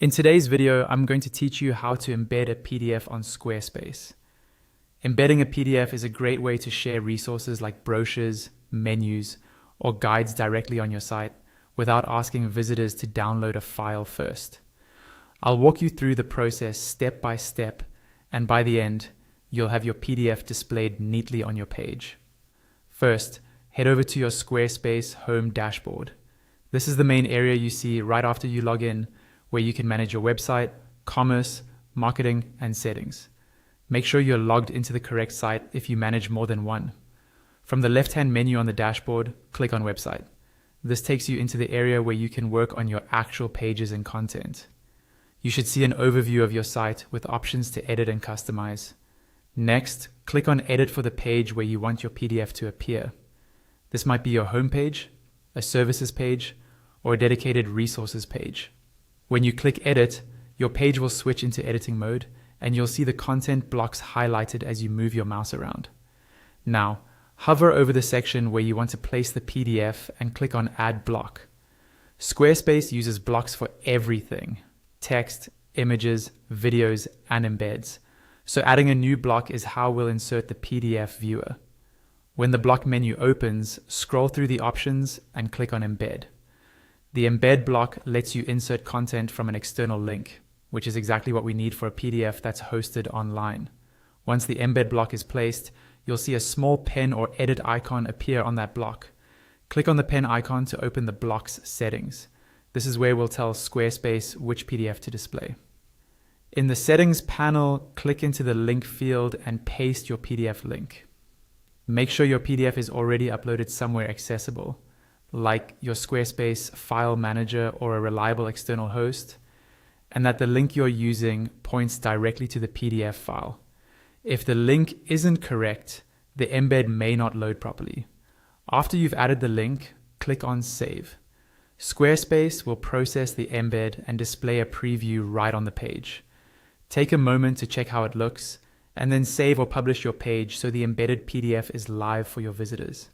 In today's video, I'm going to teach you how to embed a PDF on Squarespace. Embedding a PDF is a great way to share resources like brochures, menus, or guides directly on your site without asking visitors to download a file first. I'll walk you through the process step by step, and by the end, you'll have your PDF displayed neatly on your page. First, head over to your Squarespace home dashboard. This is the main area you see right after you log in, where you can manage your website, commerce, marketing, and settings. Make sure you're logged into the correct site if you manage more than one. From the left-hand menu on the dashboard, click on Website. This takes you into the area where you can work on your actual pages and content. You should see an overview of your site with options to edit and customize. Next, click on Edit for the page where you want your PDF to appear. This might be your homepage, a services page, or a dedicated resources page. When you click Edit, your page will switch into editing mode, and you'll see the content blocks highlighted as you move your mouse around. Now, hover over the section where you want to place the PDF and click on Add Block. Squarespace uses blocks for everything: text, images, videos, and embeds. So adding a new block is how we'll insert the PDF viewer. When the block menu opens, scroll through the options and click on Embed. The embed block lets you insert content from an external link, which is exactly what we need for a PDF that's hosted online. Once the embed block is placed, you'll see a small pen or edit icon appear on that block. Click on the pen icon to open the block's settings. This is where we'll tell Squarespace which PDF to display. In the settings panel, click into the link field and paste your PDF link. Make sure your PDF is already uploaded somewhere accessible, like your Squarespace file manager or a reliable external host, and that the link you're using points directly to the PDF file. If the link isn't correct, the embed may not load properly. After you've added the link, click on Save. Squarespace will process the embed and display a preview right on the page. Take a moment to check how it looks, and then save or publish your page so the embedded PDF is live for your visitors.